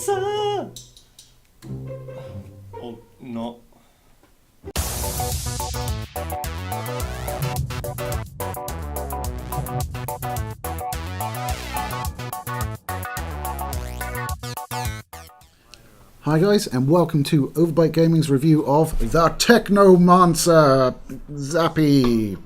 Technomancer! Or not. Hi guys, and welcome to Overbite Gaming's review of the Technomancer Zappy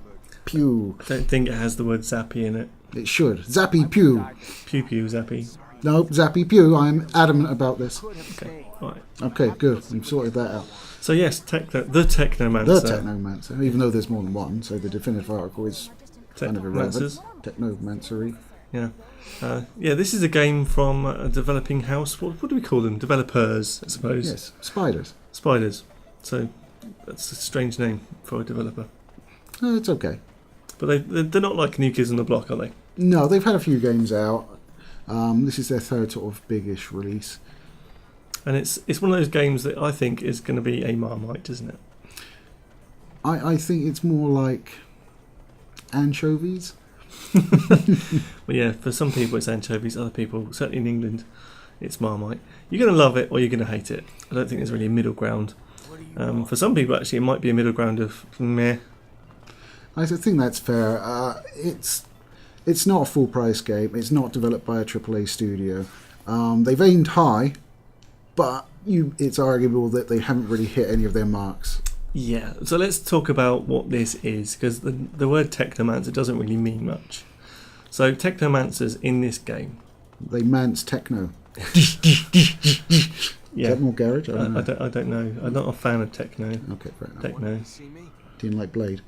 Pew. I don't think it has the word zappy in it. It should. Zappy Pew. Pew pew zappy. No, Zappy Pew. I'm adamant about this. Okay, right. Okay, good. We've sorted that out. So yes, the Technomancer. The Technomancer, even though there's more than one, so the definitive article is kind of irrelevant. Technomancery. Yeah. This is a game from a developing house. What do we call them? Developers, I suppose. Yes, spiders. Spiders. So that's a strange name for a developer. It's okay. But they're not like New Kids on the Block, are they? No, they've had a few games out. This is their third sort of big-ish release. And it's one of those games that I think is going to be a Marmite, isn't it? I think it's more like anchovies. Well, yeah, for some people it's anchovies, other people, certainly in England, it's Marmite. You're going to love it or you're going to hate it. I don't think there's really a middle ground. For some people, actually, it might be a middle ground of meh. I think that's fair. It's not a full price game. It's not developed by a AAA studio. They've aimed high, but it's arguable that they haven't really hit any of their marks. Yeah, so let's talk about what this is, because the word Technomancer doesn't really mean much. So Technomancers in this game. They mance techno. Yeah. Is that more garage? I don't know. I'm not a fan of techno. Okay, fair enough. Techno. Didn't like Blade?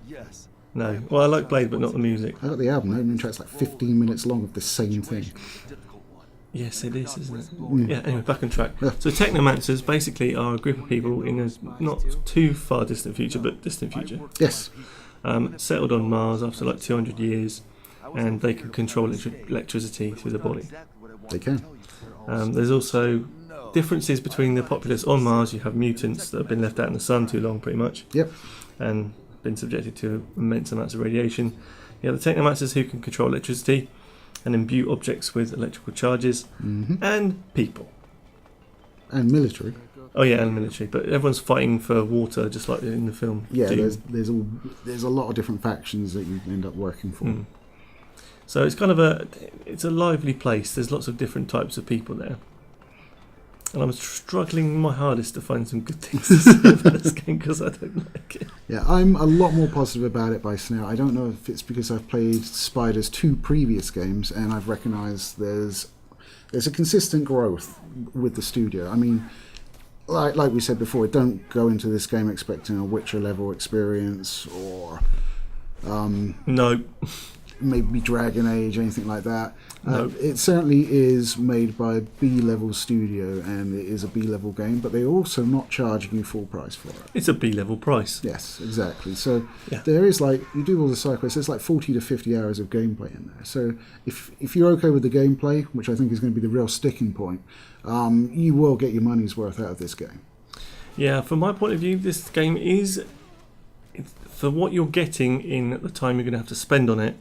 No. Well, I like Blade, but not the music. I got the album. The opening track's like 15 minutes long of the same thing. Yes, it is, isn't it? Yeah, anyway, back on track. Yeah. So Technomancers basically are a group of people in a not too far distant future, but distant future. Yes. Settled on Mars after like 200 years, and they can control electricity through the body. They can. There's also differences between the populace on Mars. You have mutants that have been left out in the sun too long, pretty much. Yep. And been subjected to immense amounts of radiation. You have the Technomancers who can control electricity and imbue objects with electrical charges, and people. And military. Oh yeah, and military. But everyone's fighting for water, just like in the film. Yeah, there's a lot of different factions that you end up working for. So it's kind of a lively place. There's lots of different types of people there. And I'm struggling my hardest to find some good things to say about this game because I don't like it. Yeah, I'm a lot more positive about it by Snare. I don't know if it's because I've played Spider's 2 previous games and I've recognised there's a consistent growth with the studio. I mean, like we said before, don't go into this game expecting a Witcher level experience or no. Maybe Dragon Age, anything like that. No. It certainly is made by a B-level studio, and it is a B-level game, but they're also not charging you full price for it. It's a B-level price. Yes, exactly. So yeah. There is you do all the side quests, there's like 40 to 50 hours of gameplay in there. So if you're okay with the gameplay, which I think is going to be the real sticking point, you will get your money's worth out of this game. Yeah, from my point of view, this game is, for what you're getting in the time you're going to have to spend on it,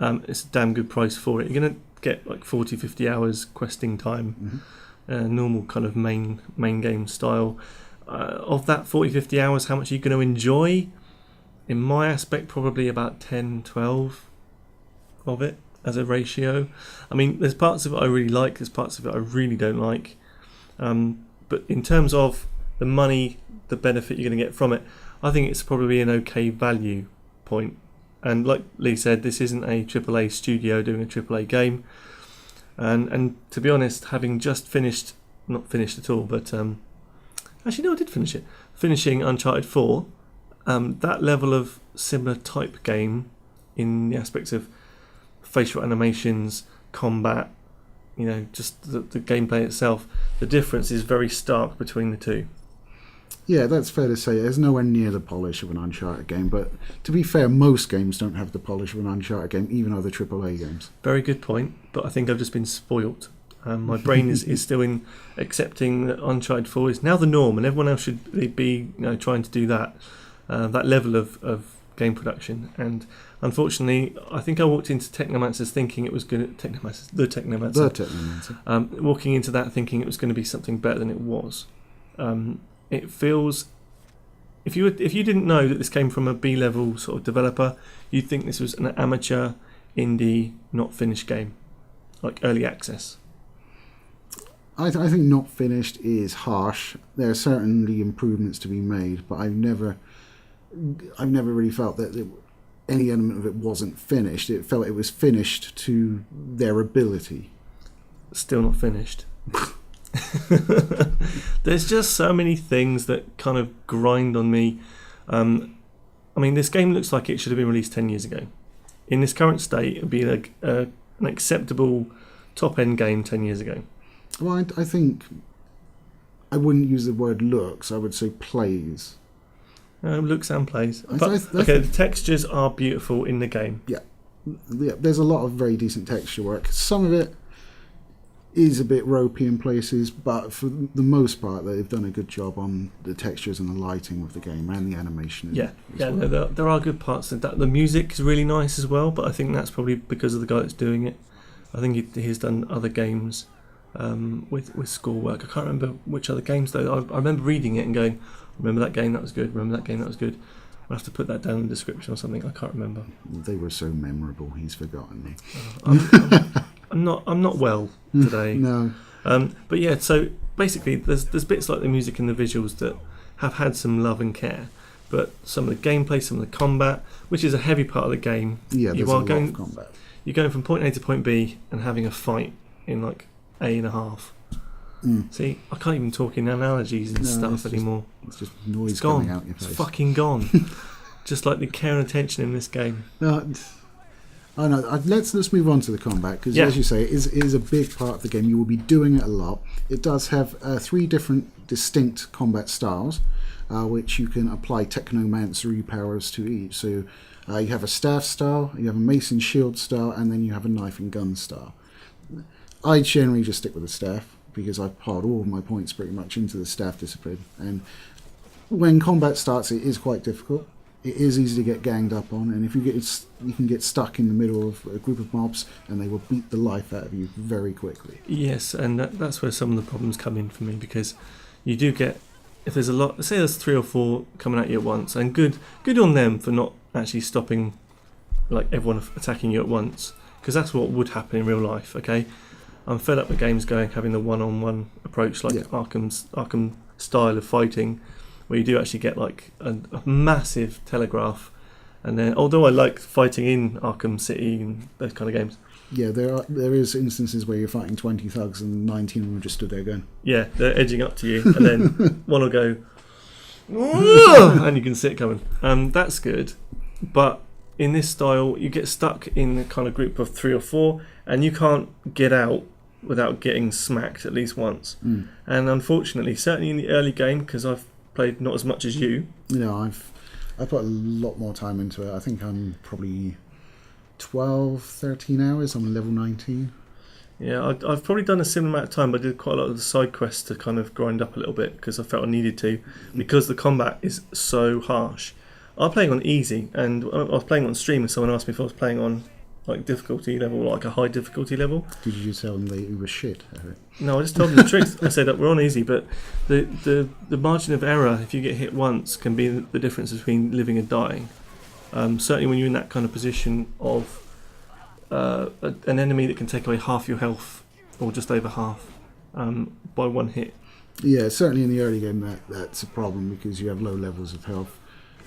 it's a damn good price for it. You're going to get like 40, 50 hours questing time, normal kind of main game style. Of that 40, 50 hours, how much are you going to enjoy? In my aspect, probably about 10, 12 of it as a ratio. I mean, there's parts of it I really like, there's parts of it I really don't like. But in terms of the money, the benefit you're going to get from it, I think it's probably an okay value point. And like Lee said, this isn't a AAA studio doing a AAA game. And to be honest, having just not finished at all, but actually no, I did finish it. Finishing Uncharted 4, that level of similar type game in the aspects of facial animations, combat, just the gameplay itself, the difference is very stark between the two. Yeah, that's fair to say. There's nowhere near the polish of an Uncharted game, but to be fair, most games don't have the polish of an Uncharted game, even other AAA games. Very good point, but I think I've just been spoilt. My brain is still in accepting that Uncharted 4 is now the norm, and everyone else should be trying to do that. That level of game production. And unfortunately, I think I walked into Technomancers thinking it was going to the Technomancer. Walking into that thinking it was going to be something better than it was. It feels. If you didn't know that this came from a B-level sort of developer, you'd think this was an amateur, indie, not finished game, like early access. I think not finished is harsh. There are certainly improvements to be made, but I've never really felt that any element of it wasn't finished. It felt it was finished to their ability. Still not finished. There's just so many things that kind of grind on me. I mean, this game looks like it should have been released 10 years ago. In this current state, it would be an acceptable top-end game 10 years ago. Well, I think I wouldn't use the word looks. I would say plays. Looks and plays. The textures are beautiful in the game. Yeah, there's a lot of very decent texture work. Some of it is a bit ropey in places, but for the most part, they've done a good job on the textures and the lighting of the game and the animation. There are good parts. The music is really nice as well, but I think that's probably because of the guy that's doing it. I think he's done other games with score work. I can't remember which other games though. I remember reading it and going, remember that game, that was good. Remember that game, that was good. I'll have to put that down in the description or something. I can't remember. They were so memorable. He's forgotten me. I'm not well today. No. But yeah, so basically there's bits like the music and the visuals that have had some love and care, but some of the gameplay, some of the combat, which is a heavy part of the game. Yeah, there's a lot of combat. You're going from point A to point B and having a fight in like A and a half. See, I can't even talk in analogies and stuff anymore. It's just noise it's gone. coming out your face. It's fucking gone. Just like the care and attention in this game. No, let's move on to the combat, because as you say, it is a big part of the game. You will be doing it a lot. It does have 3 different distinct combat styles, which you can apply Technomancer powers to each. So you have a staff style, you have a mace and shield style, and then you have a knife and gun style. I generally just stick with the staff, because I've piled all of my points pretty much into the staff discipline. And when combat starts, it is quite difficult. It is easy to get ganged up on, and if you can get stuck in the middle of a group of mobs, and they will beat the life out of you very quickly. Yes, and that's where some of the problems come in for me, because you do get, if there's a lot, say there's 3 or 4 coming at you at once, and good on them for not actually stopping, like everyone attacking you at once, because that's what would happen in real life. Okay, I'm fed up with games having the one-on-one approach, like Arkham style of fighting, where you do actually get like a massive telegraph. And then, although I like fighting in Arkham City and those kind of games, there is instances where you're fighting 20 thugs and 19 of them just stood there going, yeah, they're edging up to you, and then one will go, and you can see it coming. That's good, but in this style, you get stuck in a kind of group of 3 or 4, and you can't get out without getting smacked at least once. And unfortunately, certainly in the early game, because I've played not as much as you. I've put a lot more time into it. I think I'm probably 12, 13 hours. I'm level 19. Yeah, I've probably done a similar amount of time, but I did quite a lot of the side quests to kind of grind up a little bit, because I felt I needed to, because the combat is so harsh. I'm playing on easy, and I was playing on stream, and someone asked me if I was playing on like difficulty level, like a high difficulty level. Did you tell them they were shit at it? No, I just told them the truth. I said that we're on easy, but the margin of error, if you get hit once, can be the difference between living and dying. Certainly when you're in that kind of position of an enemy that can take away half your health, or just over half, by one hit. Yeah, certainly in the early game that's a problem, because you have low levels of health.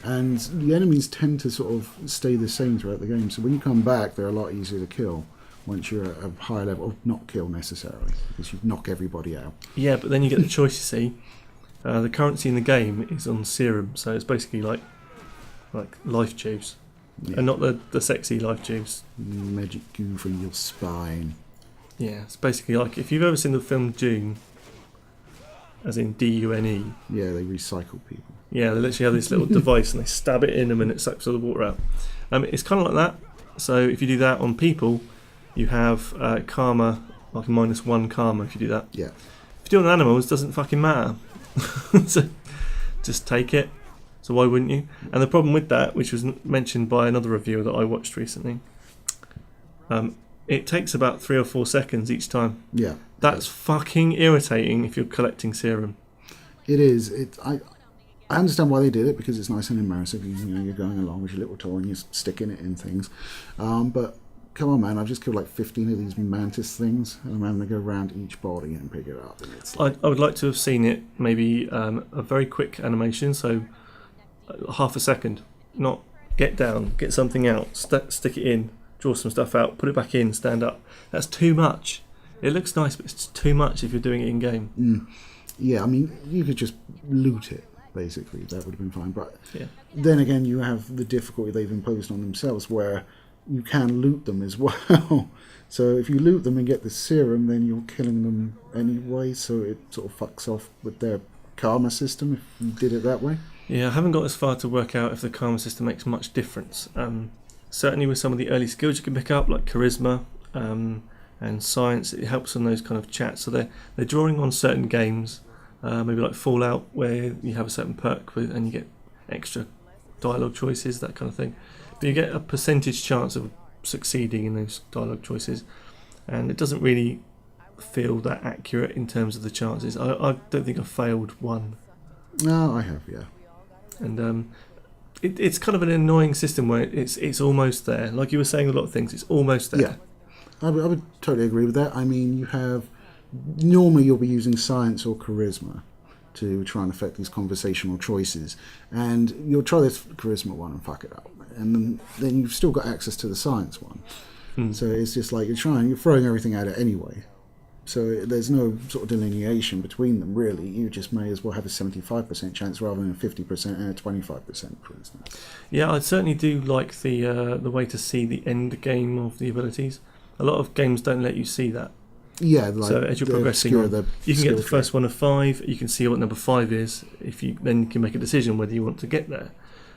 And the enemies tend to sort of stay the same throughout the game. So when you come back, they're a lot easier to kill once you're at a higher level. Or not kill necessarily, because you knock everybody out. Yeah, but then you get the choice, you see. The currency in the game is on serum, so it's basically like life juice. Yeah. And not the sexy life juice. Magic goo for your spine. Yeah, it's basically like, if you've ever seen the film Dune, as in D-U-N-E. Yeah, they recycle people. Yeah, they literally have this little device and they stab it in them and it sucks all the water out. It's kind of like that. So if you do that on people, you have karma, like -1 karma if you do that. Yeah. If you do it on animals, it doesn't fucking matter. So just take it So why wouldn't you? And the problem with that, which was mentioned by another reviewer that I watched recently, it takes about 3 or 4 seconds each time. Yeah. That's fucking irritating if you're collecting serum. It is. I understand why they did it, because it's nice and immersive. You're going along with your little toy and you're sticking it in things. But come on, man, I've just killed like 15 of these mantis things, and I'm having to go around each body and pick it up. And it's like, I would like to have seen it maybe a very quick animation, so half a second. Not get down, get something out, stick it in, draw some stuff out, put it back in, stand up. That's too much. It looks nice, but it's too much if you're doing it in game. Yeah, I mean, you could just loot it, basically. That would have been fine. But yeah. Then again, you have the difficulty they've imposed on themselves, where you can loot them as well. So if you loot them and get the serum, then you're killing them anyway, so it sort of fucks off with their karma system if you did it that way. Yeah, I haven't got as far to work out if the karma system makes much difference. Certainly with some of the early skills you can pick up, like charisma and science, it helps on those kind of chats. So they're drawing on certain games, maybe like Fallout, where you have a certain perk and you get extra dialogue choices, that kind of thing. But you get a percentage chance of succeeding in those dialogue choices, and it doesn't really feel that accurate in terms of the chances. I don't think I've failed one. No, I have, yeah. And it's kind of an annoying system where it's almost there. Like you were saying, a lot of things, it's almost there. Yeah, I would totally agree with that. I mean, normally you'll be using science or charisma to try and affect these conversational choices, and you'll try this charisma one and fuck it up, and then you've still got access to the science one. So it's just like you're throwing everything at it anyway. So there's no sort of delineation between them, really. You just may as well have a 75% chance rather than a 50% and a 25%, for instance. Yeah, I certainly do like the way to see the end game of the abilities. A lot of games don't let you see that. Yeah, like so as you're progressing on, you can get the first one of 5. You can see what number 5 is. Then you can make a decision whether you want to get there,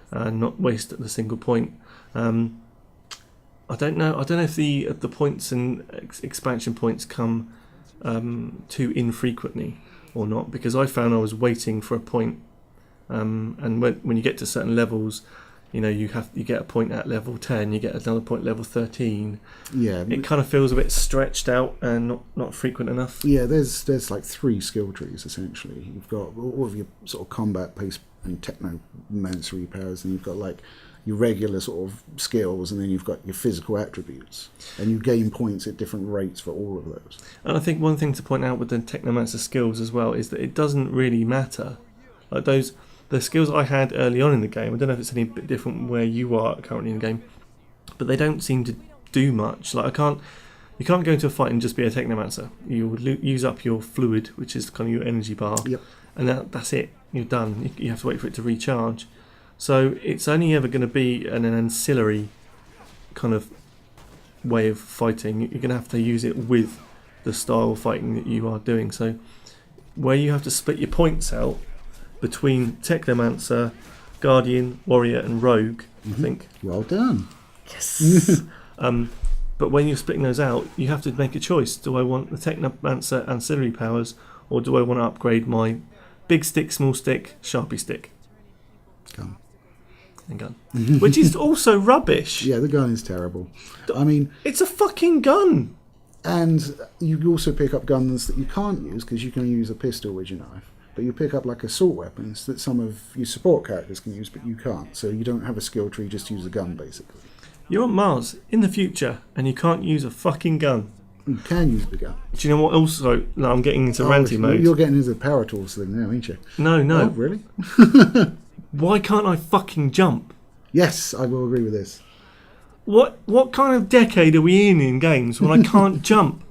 and not waste the single point. I don't know if the points and expansion points come too infrequently or not, because I found I was waiting for a point, and when you get to certain levels, you get a point at level 10, you get another point level 13. Yeah, it kind of feels a bit stretched out and not frequent enough. Yeah, there's like 3 skill trees essentially. You've got all of your sort of combat pace and technomancer powers, and you've got like your regular sort of skills, and then you've got your physical attributes, and you gain points at different rates for all of those. And I think one thing to point out with the Technomancer skills as well is that it doesn't really matter. Like the skills I had early on in the game, I don't know if it's any bit different where you are currently in the game, but they don't seem to do much. Like you can't go into a fight and just be a Technomancer. You would use up your fluid, which is kind of your energy bar, yep. And that's it. You're done. You have to wait for it to recharge. So it's only ever going to be an ancillary kind of way of fighting. You're going to have to use it with the style of fighting that you are doing. So where you have to split your points out between Technomancer, Guardian, Warrior and Rogue, I think. Well done. Yes. But when you're splitting those out, you have to make a choice. Do I want the Technomancer ancillary powers, or do I want to upgrade my big stick, small stick, sharpie stick? Gun. And gun. Which is also rubbish. Yeah, the gun is terrible. I mean, it's a fucking gun. And you also pick up guns that you can't use, because you can use a pistol with your knife. But you pick up like assault weapons that some of your support characters can use, but you can't. So you don't have a skill tree, just use a gun, basically. You're on Mars in the future, and you can't use a fucking gun. You can use the gun. Do you know what also? No, I'm getting into ranty mode. You're getting into the power tools thing now, ain't you? No. Oh, really? Why can't I fucking jump? Yes, I will agree with this. What kind of decade are we in games when I can't jump?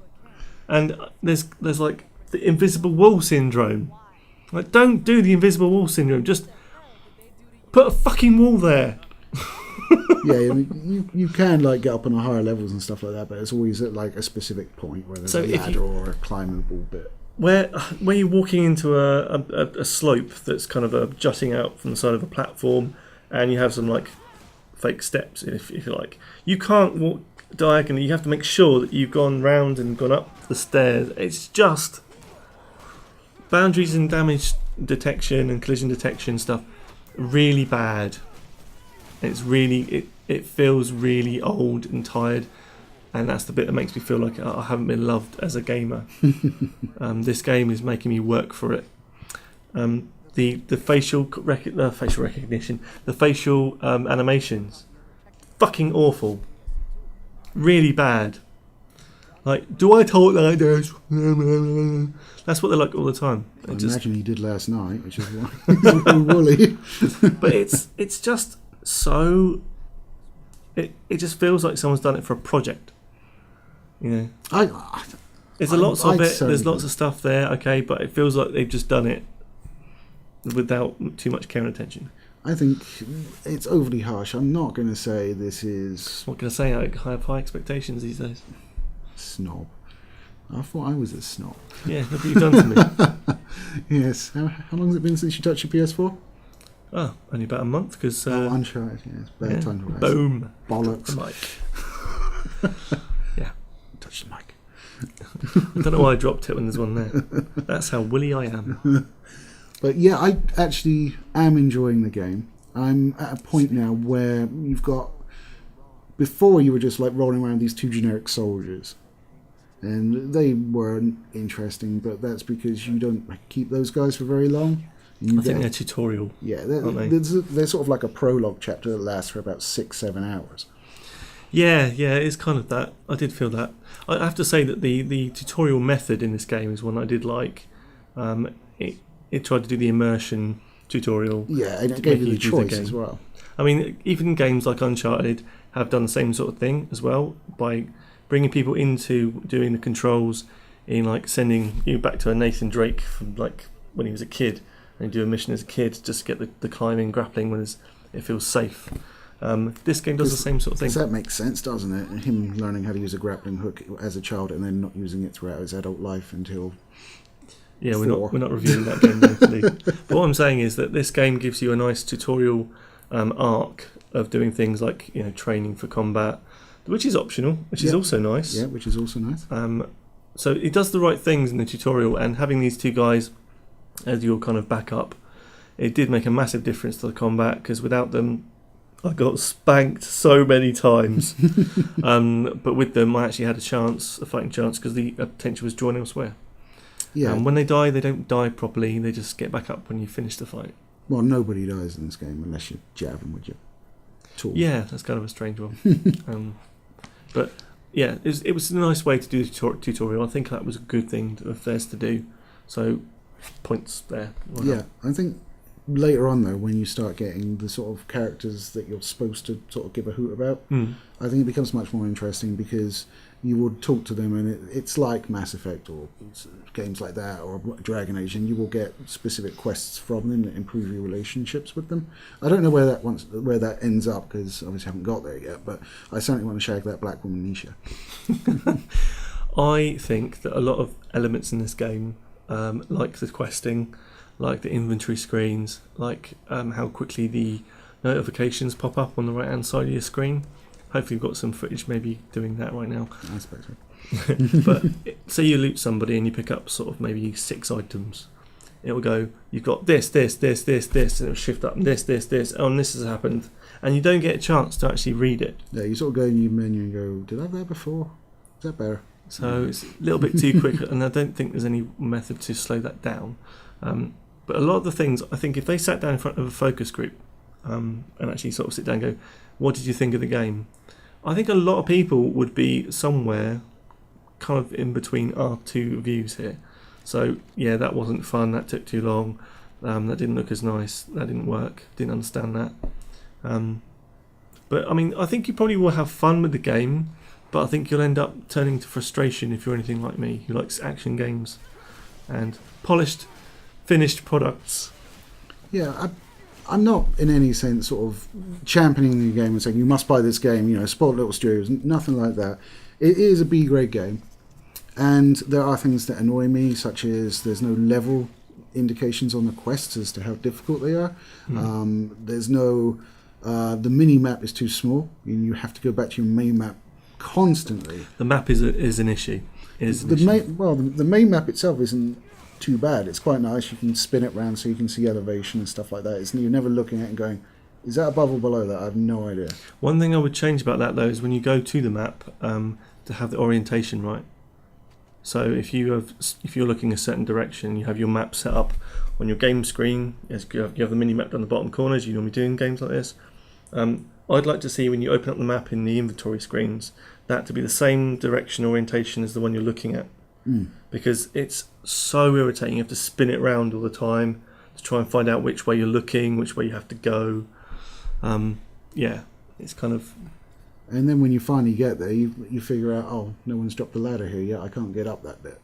And there's like the invisible wall syndrome. Like, don't do the invisible wall syndrome. Just put a fucking wall there. Yeah, I mean, you can like get up on the higher levels and stuff like that, but it's always at like a specific point where there's a ladder or a climbable bit. Where you're walking into a slope that's kind of jutting out from the side of a platform, and you have some like fake steps, if you like. You can't walk diagonally. You have to make sure that you've gone round and gone up the stairs. It's just boundaries and damage detection and collision detection stuff. really bad. It feels really old and tired, and that's the bit that makes me feel like I haven't been loved as a gamer. This game is making me work for it. The facial recognition, the facial animations, fucking awful, really bad. Like, do I talk like this? That's what they're like all the time. I imagine he did last night, which is why he's a little woolly. But it's just so. It just feels like someone's done it for a project. You know, there's lots of it. There's lots of stuff there. Okay, but it feels like they've just done it without too much care and attention. I think it's overly harsh. I'm not going to say this is. What can I say? I have high expectations these days. Snob. I thought I was a snob. Yeah, look what you've done to me. Yes. How long has it been since you touched your PS4? Oh, only about a month because. Uncharted. Yes. Bad time to rest. Boom. Bollocks. The mic. Yeah. Touch the mic. I don't know why I dropped it when there's one there. That's how woolly I am. But yeah, I actually am enjoying the game. I'm at a point now where you've got. Before you were just like rolling around these two generic soldiers. And they weren't interesting, but that's because you don't keep those guys for very long. I think they're tutorial. Yeah, they're sort of like a prologue chapter that lasts for about 6-7 hours. Yeah, it's kind of that. I did feel that. I have to say that the tutorial method in this game is one I did like. It tried to do the immersion tutorial. Yeah, and it gave you the choice as well. I mean, even games like Uncharted have done the same sort of thing as well by bringing people into doing the controls in like sending you back to a Nathan Drake from like when he was a kid and do a mission as a kid just to get the climbing, grappling when it feels safe. This game does the same sort of thing. That makes sense, doesn't it? Him learning how to use a grappling hook as a child and then not using it throughout his adult life until. Yeah, we're not reviewing that game locally. But what I'm saying is that this game gives you a nice tutorial arc of doing things like training for combat, which is optional, which is also nice. Yeah, which is also nice. So it does the right things in the tutorial, and having these two guys as your kind of backup, it did make a massive difference to the combat, because without them, I got spanked so many times. But with them, I actually had a fighting chance, because the attention was drawn elsewhere. Yeah. When they die, they don't die properly. They just get back up when you finish the fight. Well, nobody dies in this game unless you jab them with your tool. Yeah, that's kind of a strange one. But yeah, it was a nice way to do the tutorial. I think that was a good thing of theirs to do. So points there. Yeah, I think later on though, when you start getting the sort of characters that you're supposed to sort of give a hoot about, I think it becomes much more interesting, because you will talk to them, and it's like Mass Effect or games like that, or Dragon Age, and you will get specific quests from them that improve your relationships with them. I don't know where that ends up, because obviously I haven't got there yet, but I certainly want to shag that black woman Nisha. I think that a lot of elements in this game, like the questing, like the inventory screens, like how quickly the notifications pop up on the right hand side of your screen. Hopefully you've got some footage maybe doing that right now. I suppose so. But say you loot somebody and you pick up sort of maybe 6 items. It will go, you've got this, and it will shift up, this, oh, and this has happened. And you don't get a chance to actually read it. Yeah, you sort of go in your menu and go, did I have that before? Is that better? So it's a little bit too quick, and I don't think there's any method to slow that down. But a lot of the things, I think if they sat down in front of a focus group and actually sort of sit down and go, what did you think of the game? I think a lot of people would be somewhere kind of in between our two views here. So yeah, that wasn't fun, that took too long, that didn't look as nice, that didn't work, didn't understand that. But I mean, I think you probably will have fun with the game, but I think you'll end up turning to frustration if you're anything like me, who likes action games and polished, finished products. Yeah, I'm not in any sense sort of championing the game and saying you must buy this game, spoiled little studios, nothing like that. It is a B-grade game, and there are things that annoy me, such as there's no level indications on the quests as to how difficult they are. There's no... the mini-map is too small, and you have to go back to your main map constantly. The map is an issue. The main map itself isn't too bad. It's quite nice. You can spin it round so you can see elevation and stuff like that. You're never looking at it and going, is that above or below that? I have no idea. One thing I would change about that though is when you go to the map, to have the orientation right. So if you're looking a certain direction, you have your map set up on your game screen. Yes, you have the mini map down the bottom corner as you normally do in games like this. I'd like to see when you open up the map in the inventory screens that to be the same direction orientation as the one you're looking at, because it's so irritating. You have to spin it around all the time to try and find out which way you're looking, which way you have to go. It's kind of. And then when you finally get there, you figure out, oh, no one's dropped the ladder here yet. I can't get up that bit,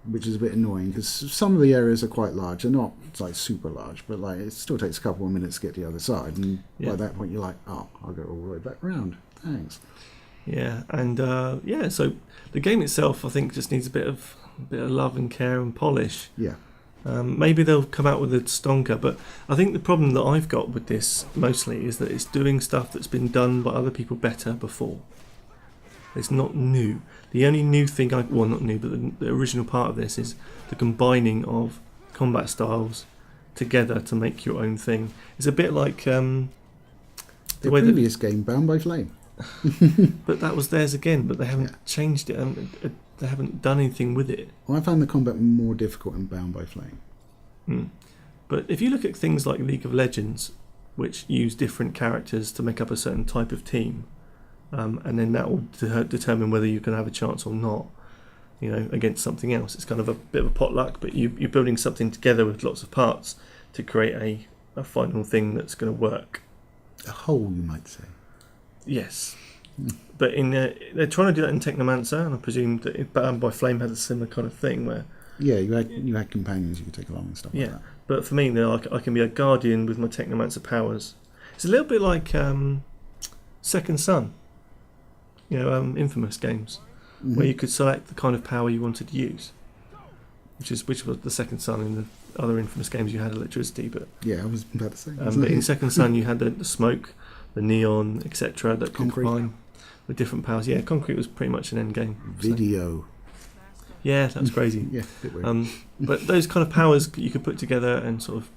which is a bit annoying because some of the areas are quite large. They're not like super large, but like it still takes a couple of minutes to get to the other side. And by that point, you're like, oh, I'll go all the way back round. Thanks. Yeah, and so the game itself, I think, just needs a bit of love and care and polish. Yeah. Maybe they'll come out with a stonker, but I think the problem that I've got with this mostly is that it's doing stuff that's been done by other people better before. It's not new. The only new thing, not new, but the original part of this is the combining of combat styles together to make your own thing. It's a bit like the way previous game, Bound by Flame. But that was theirs again, but they haven't changed it and they haven't done anything with it. Well, I found the combat more difficult in Bound by Flame. But if you look at things like League of Legends, which use different characters to make up a certain type of team, and then that will determine whether you can have a chance or not, against something else. It's kind of a bit of a potluck, but you're building something together with lots of parts to create a final thing that's going to work. A whole, you might say. Yes. But they're trying to do that in Technomancer, and I presume that Bound by Flame had a similar kind of thing where... Yeah, you had companions you could take along and stuff like that. But for me, I can be a guardian with my Technomancer powers. It's a little bit like Second Son, Infamous games, where you could select the kind of power you wanted to use, which was the Second Son. In the other Infamous games, you had electricity, but yeah, I was about to say. But in Second Son, you had the smoke, the neon, etc. that could combine with different powers. Yeah, Concrete was pretty much an end game. Video. Yeah, that's crazy. Yeah, a bit weird. But those kind of powers you could put together and sort of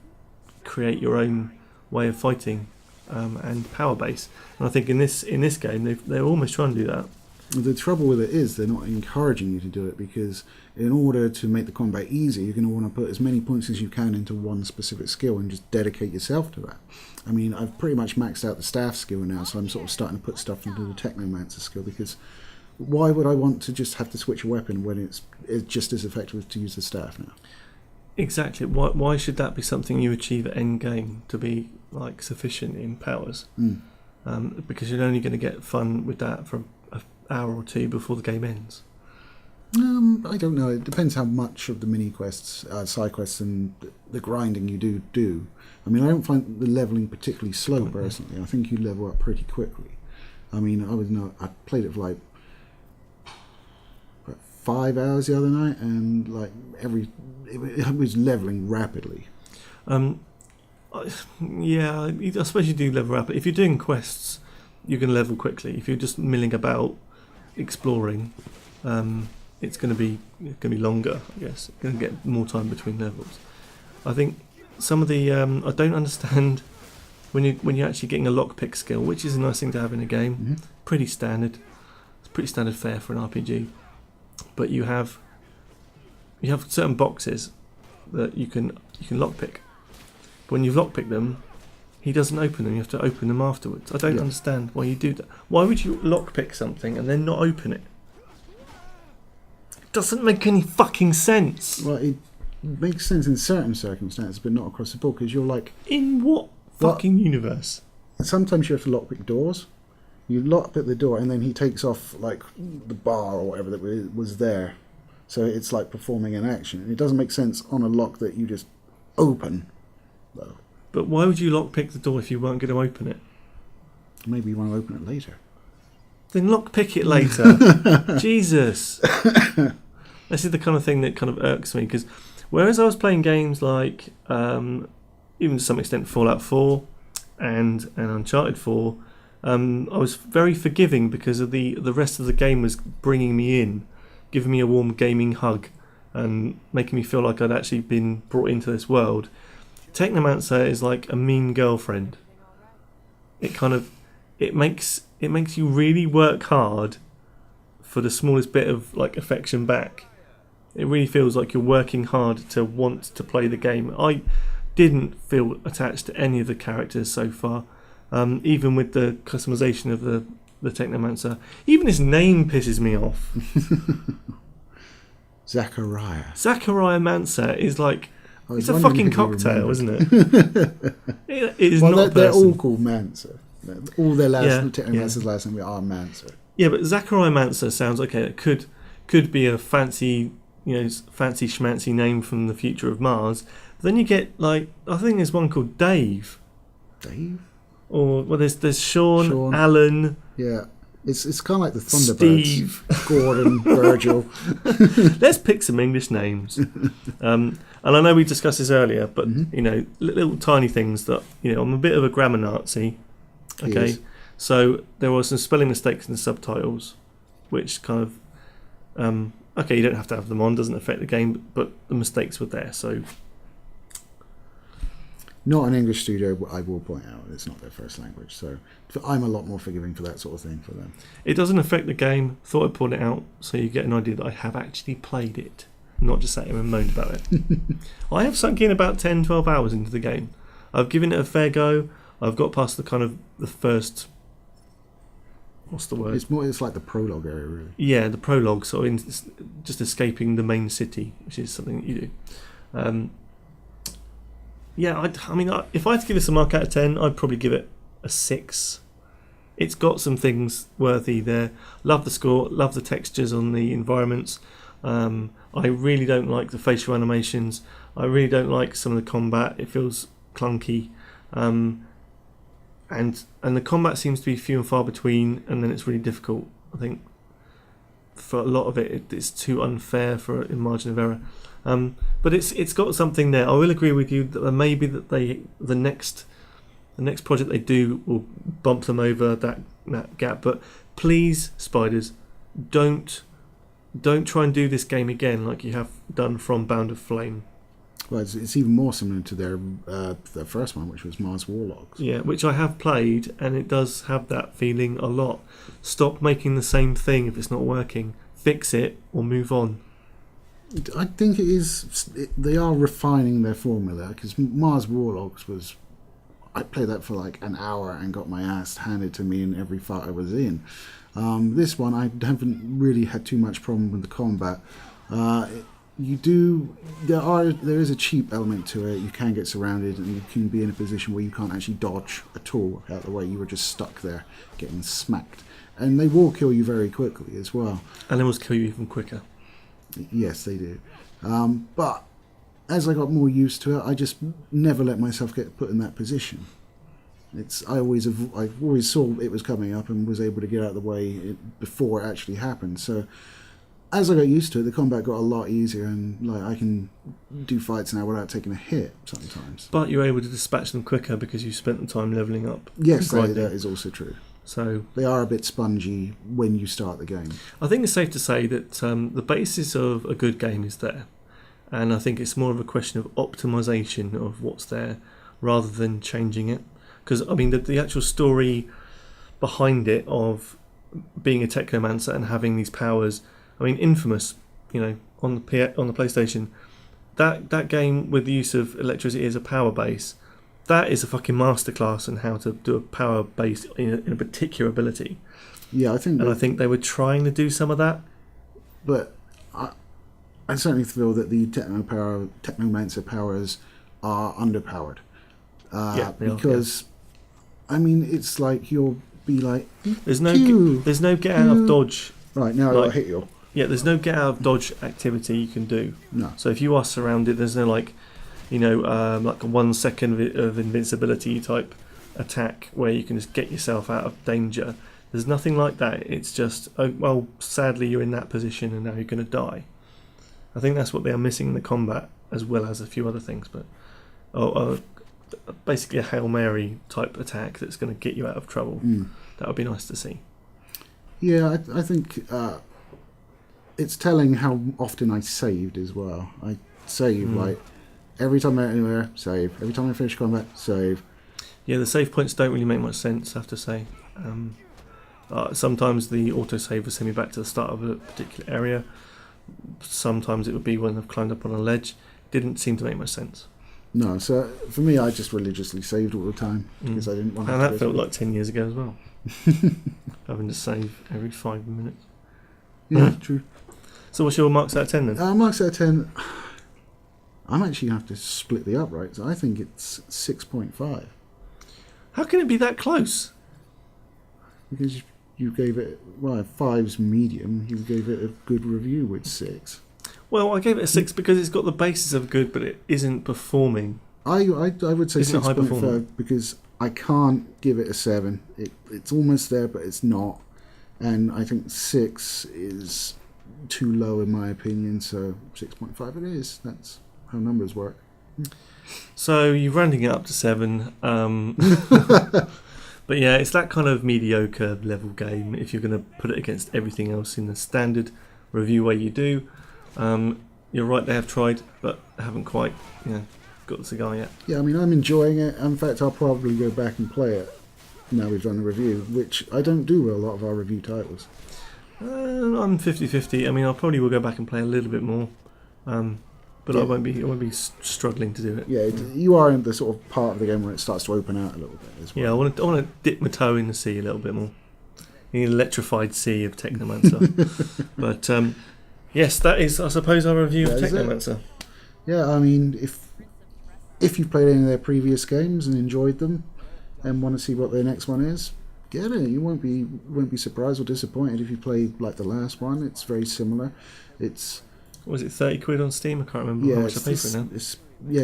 create your own way of fighting and power base. And I think in this game they're almost trying to do that. The trouble with it is they're not encouraging you to do it, because in order to make the combat easy, you're going to want to put as many points as you can into one specific skill and just dedicate yourself to that. I mean, I've pretty much maxed out the staff skill now, so I'm sort of starting to put stuff into the Technomancer skill, because why would I want to just have to switch a weapon when it's just as effective to use the staff now? Exactly. Why should that be something you achieve at end game to be like sufficient in powers? Because you're only going to get fun with that for an hour or two before the game ends. I don't know. It depends how much of the mini quests, side quests, and the grinding you do. I mean, I don't find the leveling particularly slow personally. I think you level up pretty quickly. I mean, I played it for like 5 hours the other night, and like it was leveling rapidly. I suppose you do level rapidly. If you're doing quests, you can level quickly. If you're just milling about, exploring, it's going to be longer. I guess you're going to get more time between levels. I think some of the I don't understand when you're actually getting a lockpick skill, which is a nice thing to have in a game. Pretty standard. It's pretty standard fare for an RPG. But you have certain boxes that you can lockpick. But when you've lockpicked them, he doesn't open them. You have to open them afterwards. I don't understand why you do that. Why would you lockpick something and then not open it? It doesn't make any fucking sense. Well, it makes sense in certain circumstances, but not across the board, because you're like... In what fucking universe? Sometimes you have to lockpick doors. You lockpick the door, and then he takes off like the bar or whatever that was there. So it's like performing an action. It doesn't make sense on a lock that you just open, though. But why would you lockpick the door if you weren't going to open it? Maybe you want to open it later. Then lockpick it later. Jesus. This is the kind of thing that kind of irks me, because whereas I was playing games like, even to some extent, Fallout 4 and Uncharted 4, I was very forgiving because of the rest of the game was bringing me in, giving me a warm gaming hug, and making me feel like I'd actually been brought into this world. Technomancer is like a mean girlfriend. It makes you really work hard for the smallest bit of like affection back. It really feels like you're working hard to want to play the game. I didn't feel attached to any of the characters so far, even with the customization of the Technomancer. Even his name pisses me off. Zachariah Mancer is like, it's a fucking cocktail, isn't it? It is well, not a they're person. all called Mancer. All their Technomancer's yeah. last name are Mancer. Yeah, but Zachariah Mancer sounds okay. It could be a fancy, fancy schmancy name from the future of Mars. But then you get like, I think there's one called Dave. Dave? Or well, there's Sean, Alan. Yeah, it's kind of like the Thunderbirds. Steve, Gordon, Virgil. Let's pick some English names. And I know we discussed this earlier, but little tiny things that I'm a bit of a grammar Nazi. Okay, so there were some spelling mistakes in the subtitles, which kind of you don't have to have them on, doesn't affect the game, but the mistakes were there. So not an English studio, I will point out. It's not their first language, so I'm a lot more forgiving for that sort of thing for them. It doesn't affect the game. Thought I'd point it out so you get an idea that I have actually played it, not just sat here and moaned about it. I have sunk in about 10, 12 hours into the game. I've given it a fair go. I've got past the first... What's the word? It's like the prologue area, really. Yeah, the prologue, so just escaping the main city, which is something that you do. If I had to give this a mark out of 10, I'd probably give it a 6. It's got some things worthy there. Love the score, love the textures on the environments. I really don't like the facial animations. I really don't like some of the combat. It feels clunky. And the combat seems to be few and far between, and then it's really difficult. I think for a lot of it's too unfair for a margin of error. But it's got something there. I will agree with you that maybe that the next project they do will bump them over that gap. But please, Spiders, don't try and do this game again like you have done from Bound of Flame. Well, it's even more similar to their first one, which was Mars Warlocks. Yeah, which I have played, and it does have that feeling a lot. Stop making the same thing if it's not working. Fix it or move on. I think they are refining their formula, because Mars Warlocks was... I played that for like an hour and got my ass handed to me in every fight I was in. This one, I haven't really had too much problem with the combat. There is a cheap element to it. You can get surrounded and you can be in a position where you can't actually dodge at all out of the way. You were just stuck there getting smacked. And they will kill you very quickly as well. And they will kill you even quicker. Yes, they do. But as I got more used to it, I just never let myself get put in that position. I always saw it was coming up and was able to get out of the way before it actually happened. So as I got used to it, the combat got a lot easier, and like I can do fights now without taking a hit sometimes. But you're able to dispatch them quicker because you spent the time leveling up. Yes, that is also true. So they are a bit spongy when you start the game. I think it's safe to say that the basis of a good game is there, and I think it's more of a question of optimization of what's there rather than changing it. Because I mean, the actual story behind it of being a Technomancer and having these powers. I mean, Infamous, on the PlayStation, that game with the use of electricity as a power base, that is a fucking masterclass in how to do a power base in a particular ability. Yeah, I think they were trying to do some of that, but I certainly feel that the Technomancer powers are underpowered. Because I mean, it's like you'll be like, there's no get out of dodge. Right now, I'll hit you. Yeah, there's no get out of dodge activity you can do. No. So if you are surrounded, there's no like a 1 second of invincibility type attack where you can just get yourself out of danger. There's nothing like that. It's just, sadly you're in that position and now you're going to die. I think that's what they are missing in the combat, as well as a few other things. But basically a Hail Mary type attack that's going to get you out of trouble. That would be nice to see. Yeah, I think it's telling how often I saved as well. I save like every time I'm anywhere, save. Every time I finish combat, save. Yeah, the save points don't really make much sense, I have to say. Sometimes the autosave will send me back to the start of a particular area. Sometimes it would be when I've climbed up on a ledge. Didn't seem to make much sense. No, so for me, I just religiously saved all the time because I didn't want to. And that felt like 10 years ago as well. Having to save every 5 minutes. Yeah, true. So what's your marks out of 10 then? Marks out of 10. I'm actually going to have to split the uprights. I think it's 6.5. How can it be that close? Because you gave it, well, 5's medium. You gave it a good review with 6. Well, I gave it a 6 because it's got the basis of good, but it isn't performing. I would say Isn't it high performing? 6.5 because I can't give it a 7. It's almost there, but it's not. And I think 6 is too low in my opinion, so 6.5 it is. That's how numbers work. So you're rounding it up to 7. But yeah, it's that kind of mediocre level game if you're going to put it against everything else in the standard review way you do. You're right, they have tried, but haven't quite got the cigar yet. Yeah, I mean, I'm enjoying it. In fact, I'll probably go back and play it now we've done the review, which I don't do with a lot of our review titles. I'm 50-50. I mean, I probably will go back and play a little bit more, but Yeah. I won't be struggling to do it. Yeah, you are in the sort of part of the game where it starts to open out a little bit as well. Yeah, I want to dip my toe in the sea a little bit more. The electrified sea of Technomancer. But yes, that is, I suppose, our review of Technomancer. Yeah, I mean, if you've played any of their previous games and enjoyed them and want to see what their next one is, get it. You won't be surprised or disappointed if you play like the last one. It's very similar. It's Was it 30 quid on Steam? I can't remember how much I paid for it now. It's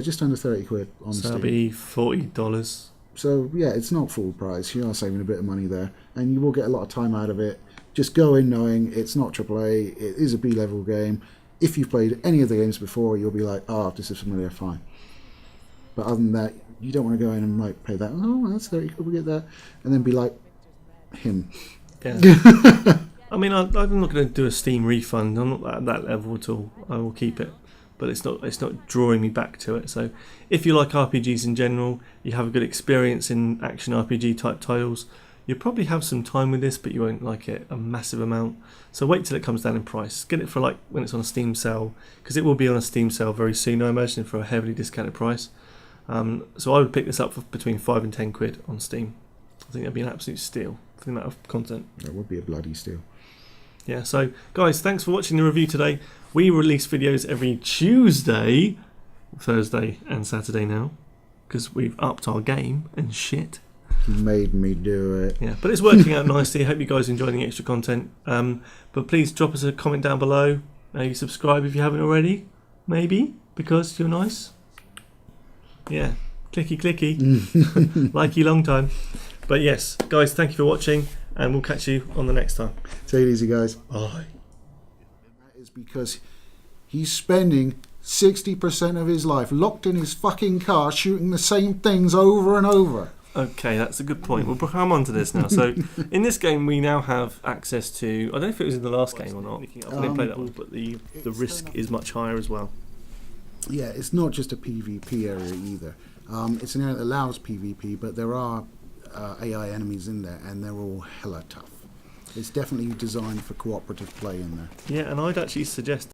just under 30 quid on So Steam. that'll be $40. So yeah, it's not full price. You are saving a bit of money there, and you will get a lot of time out of it. Just go in knowing it's not AAA. It is a B-level game. If you've played any of the games before, you'll be like, "Oh, this is familiar, fine." But other than that, you don't want to go in and like pay that. Oh, that's 30 quid. We get that, and then be like, him. Yeah. I mean, I'm not going to do a Steam refund. I'm not at that level at all. I will keep it, but it's not drawing me back to it. So, if you like RPGs in general, you have a good experience in action RPG type titles, you'll probably have some time with this, but you won't like it a massive amount. So wait till it comes down in price. Get it for like when it's on a Steam sale, because it will be on a Steam sale very soon, I imagine, for a heavily discounted price. So I would pick this up for between 5 and 10 quid on Steam. I think that'd be an absolute steal for the amount of content. That would be a bloody steal. Yeah, so guys, thanks for watching the review today. We release videos every Tuesday, Thursday and Saturday now, because we've upped our game and shit. You made me do it. Yeah, but it's working out nicely. I hope you guys are enjoying the extra content. But please drop us a comment down below. Maybe subscribe if you haven't already. Maybe, because you're nice. Yeah, clicky clicky. Likey long time. But yes, guys, thank you for watching, and we'll catch you on the next time. Take it easy, guys. Bye. That is because he's spending 60% of his life locked in his fucking car shooting the same things over and over. Okay, that's a good point. We'll come on to this now. So, in this game, we now have access to... I don't know if it was in the last game or not. I didn't play that one, but the risk is much higher as well. Yeah, it's not just a PvP area either. It's an area that allows PvP, but there are AI enemies in there, and they're all hella tough. It's definitely designed for cooperative play in there. Yeah, and I'd actually suggest